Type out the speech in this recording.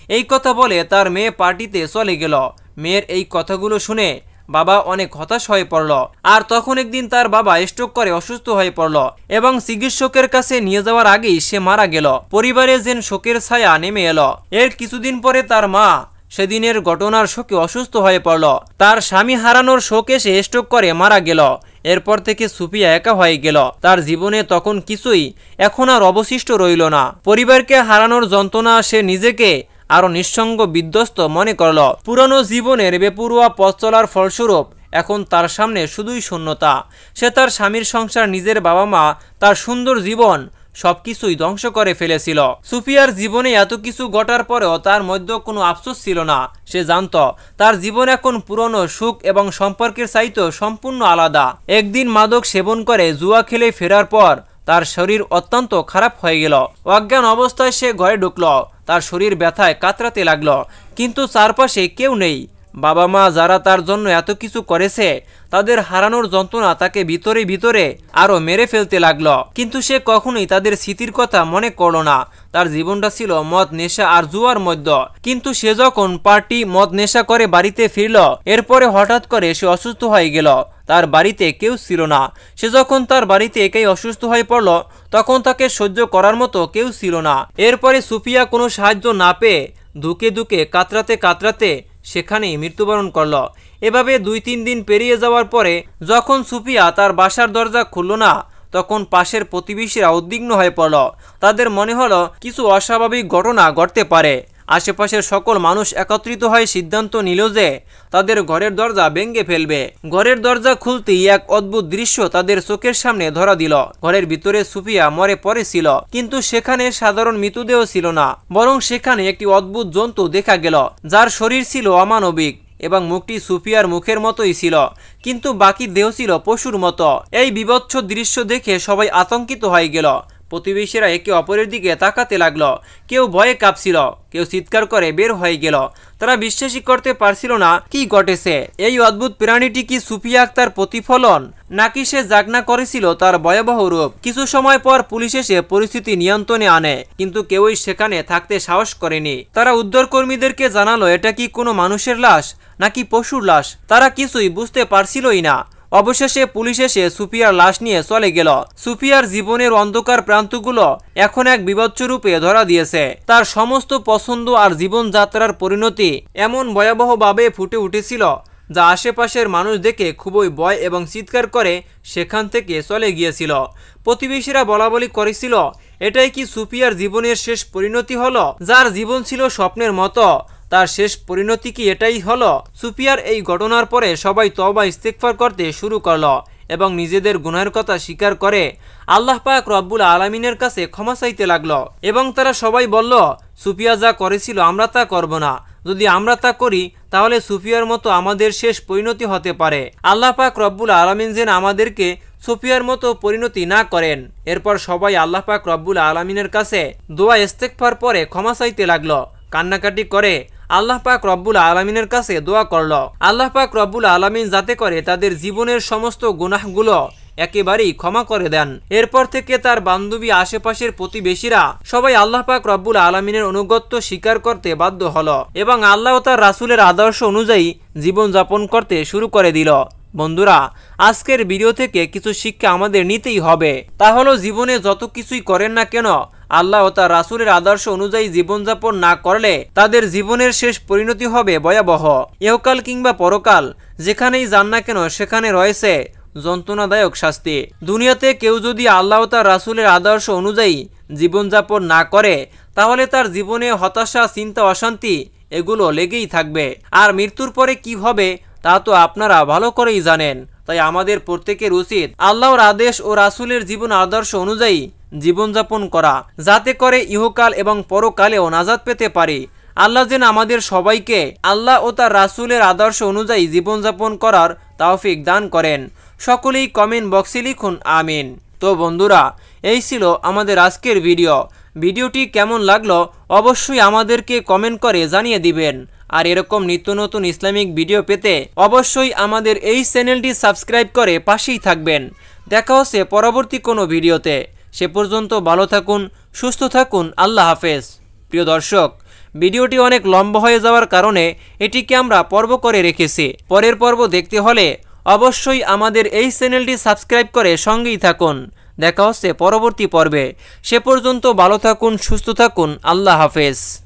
এই কথা বলে তার মেয়ে পার্টিতে চলে গেল। মেয়ের এই কথাগুলো শুনে বাবা অনেক হতাশ হয়ে পড়ল। আর তখন একদিন তার বাবা স্ট্রোক করে অসুস্থ হয়ে পড়ল এবং চিকিৎসকের কাছে নিয়ে যাওয়ার আগেই সে মারা গেল। পরিবারে যেন শোকের ছায়া নেমে এলো। এর কিছুদিন পরে তার মা সেদিনের ঘটনার শোকে অসুস্থ হয়ে পড়ল। তার স্বামী হারানোর শোকে সে স্ট্রোক করে মারা গেল। এরপর থেকে সুফিয়া একা হয়ে গেল। তার জীবনে তখন কিছুই এখন আর অবশিষ্ট রইল না। পরিবারকে হারানোর যন্ত্রণা সে নিজেকে আরো নিঃসঙ্গ বিধ্বস্ত মনে করল। পুরনো জীবনের বেপরোয়া পথ চলার ফলস্বরূপ এখন তার সামনে শুধুই শূন্যতা। সে তার স্বামীর সংসার, নিজের বাবা মা, তার সুন্দর জীবন সবকিছুই ধ্বংস করে ফেলেছিল। সুফিয়ার জীবনে এত কিছু ঘটার পরেও তার মধ্যে কোনো আফসোস ছিল না। সে জানত তার জীবন এখন পুরনো সুখ এবং সম্পর্কের চাইতে সম্পূর্ণ আলাদা। একদিন মাদক সেবন করে জুয়া খেলে ফেরার পর তার শরীর অত্যন্ত খারাপ হয়ে গেল। অজ্ঞান অবস্থায় সে ঘরে ঢুকল। তার শরীর ব্যথায় কাতরাতে লাগলো, কিন্তু চারপাশে কেউ নেই। বাবা মা যারা তার জন্য এত কিছু করেছে, তাদের হারানোর যন্ত্রণা তাকে ভিতরে ভিতরে আরো মেরে ফেলতে লাগলো। কিন্তু সে কখনোই তাদের স্মৃতির কথা মনে করল না। তার জীবনটা ছিল মদ, নেশা আর জুয়ার মধ্যে। কিন্তু সে যখন পার্টি, মদ, নেশা করে বাড়িতে ফিরল, এরপরে হঠাৎ করে সে অসুস্থ হয়ে গেল। তার বাড়িতে কেউ ছিল না। সে যখন তার বাড়িতে একাই অসুস্থ হয়ে পড়ল, তখন তাকে সহ্য করার মতো কেউ ছিল না। এরপরে সুফিয়া কোনো সাহায্য না পেয়ে ধুকে ধুকে কাতরাতে কাতরাতে সেখানেই মৃত্যুবরণ করল। এভাবে 2-3 দিন পেরিয়ে যাওয়ার পরে যখন সুফিয়া তার বাসার দরজা খুলল না, তখন পাশের প্রতিবেশীরা উদ্বিগ্ন হয়ে পড়ল। তাদের মনে হলো কিছু অস্বাভাবিক ঘটনা ঘটতে পারে। আশেপাশের সকল মানুষ একত্রিত হয়ে সিদ্ধান্ত নিল যে তাদের ঘরের দরজা ভেঙে ফেলবে। ঘরের দরজা খুলতেই এক অদ্ভুত দৃশ্য তাদের চোখের সামনে ধরা দিল। ঘরের ভিতরে সুফিয়া মরে পড়েছিল, কিন্তু সেখানে সাধারণ মৃতদেহ ছিল না, বরং সেখানে একটি অদ্ভুত জন্তু দেখা গেল, যার শরীর ছিল অমানবিক এবং মুখটি সুফিয়ার মুখের মতোই ছিল, কিন্তু বাকি দেহ ছিল পশুর মতো। এই বিভৎস দৃশ্য দেখে সবাই আতঙ্কিত হয়ে গেল। প্রতিবেশীরা একে অপরের দিকে তাকাতে লাগলো। কেউ ভয়ে কাঁপছিল, কেউ চিৎকার করে বের হয়ে গেল। তারা বিশ্বাসই করতে পারছিল না কি ঘটেছে। এই অদ্ভুত প্রাণীটি কি সুফিয়া আক্তার প্রতিফলন, নাকি সে জাগনা করেছিল তার ভয়াবহ রূপ? কিছু সময় পর পুলিশ এসে পরিস্থিতি নিয়ন্ত্রণে আনে, কিন্তু কেউই সেখানে থাকতে সাহস করেনি। তারা উদ্ধারকর্মীদেরকে জানালো এটা কি কোনো মানুষের লাশ নাকি পশুর লাশ। তারা কিছুই বুঝতে পারছিলই না। অবশেষে পুলিশ এসে সুফিয়ার লাশ নিয়ে চলে গেল। সুফিয়ার জীবনের অন্ধকার প্রান্তগুলো এখন এক বিভৎস রূপে ধরা দিয়েছে। তার সমস্ত পছন্দ আর জীবনযাত্রার পরিণতি এমন ভয়াবহভাবে ফুটে উঠেছিল যা আশেপাশের মানুষ দেখে খুবই ভয় এবং চিৎকার করে সেখান থেকে চলে গিয়েছিল। প্রতিবেশীরা বলাবলি করেছিল, এটাই কি সুফিয়ার জীবনের শেষ পরিণতি হলো? যার জীবন ছিল স্বপ্নের মতো, তার শেষ পরিণতি কি এটাই হলো? সুফিয়ার এই ঘটনার পরে সবাই তওবা ইস্তেগফার করতে শুরু করলো এবং নিজেদের গুনাহের কথা স্বীকার করে আল্লাহ পাক রব্বুল আলামিনের কাছে ক্ষমা চাইতে লাগলো। এবং তারা সবাই বলল, সুফিয়া যা করেছিল আমরা তা করব না। যদি আমরা তা করি তাহলে সুফিয়ার মতো আমাদের শেষ পরিণতি হতে পারে। আল্লাহ পাক রব্বুল আলামিন যেন আমাদেরকে সুফিয়ার মতো পরিণতি না করেন। এরপর সবাই আল্লাহ পাক রব্বুল আলামিনের কাছে দোয়া ইস্তেগফার পরে ক্ষমা চাইতে লাগলো। কান্নাকাটি করে আল্লাহ পাক রব্বুল আলামিনের কাছে দোয়া করল, আল্লাহ পাক রব্বুল আলামিন যাতে করে তাদের জীবনের সমস্ত গুনাহগুলো একেবারেই ক্ষমা করে দেন। এরপর থেকে তার বান্ধবী, আশেপাশের প্রতিবেশীরা সবাই আল্লাহ পাক রব্বুল আলামিনের অনুগত্য স্বীকার করতে বাধ্য হলো এবং আল্লাহ ও তার রাসূলের আদর্শ অনুযায়ী জীবন যাপন করতে শুরু করে দিল। বন্ধুরা, আজকের ভিডিও থেকে কিছু শিক্ষা আমাদের নিতেই হবে। তা হলো জীবনে যত কিছুই করেন না কেন, আল্লাহ ও তার রাসূলের আদর্শ অনুযায়ী জীবনযাপন না করলে তাদের জীবনের শেষ পরিণতি হবে ভয়াবহ। ইহকাল কিংবা পরকাল যেখানেই যান না কেন সেখানে রয়েছে যন্ত্রণাদায়ক শাস্তি। দুনিয়াতে কেউ যদি আল্লাহ ও তার রাসূলের আদর্শ অনুযায়ী জীবনযাপন না করে, তাহলে তার জীবনে হতাশা, চিন্তা, অশান্তি এগুলো লেগেই থাকবে। আর মৃত্যুর পরে কি হবে তা তো আপনারা ভালো করেই জানেন। তাই আমাদের প্রত্যেকের উচিত আল্লাহর আদেশ ও রাসূলের জীবন আদর্শ অনুযায়ী জীবনযাপন করা, যাতে করে ইহকাল এবং পরকালেও নাজাত পেতে পারি। আল্লাহ যেন আমাদের সবাইকে আল্লাহ ও তার রাসূলের আদর্শ অনুযায়ী জীবনযাপন করার তৌফিক দান করেন। সকলেই কমেন্ট বক্সে লিখুন আমিন। তো বন্ধুরা, এই ছিল আমাদের আজকের ভিডিওটি কেমন লাগলো অবশ্যই আমাদেরকে কমেন্ট করে জানিয়ে দিবেন। আর এরকম নিত্য নতুন ইসলামিক ভিডিও পেতে অবশ্যই আমাদের এই চ্যানেলটি সাবস্ক্রাইব করে পাশেই থাকবেন। দেখা হচ্ছে পরবর্তী কোনো ভিডিওতে। সে পর্যন্ত ভালো থাকুন, সুস্থ থাকুন। আল্লাহ হাফেজ। প্রিয় দর্শক, ভিডিওটি অনেক লম্বা হয়ে যাওয়ার কারণে এটিকে আমরা পর্ব করে রেখেছি। পরের পর্ব দেখতে হলে অবশ্যই আমাদের এই চ্যানেলটি সাবস্ক্রাইব করে সঙ্গেই থাকুন। দেখা হচ্ছে পরবর্তী পর্বে। সে পর্যন্ত ভালো থাকুন, সুস্থ থাকুন। আল্লাহ হাফেজ।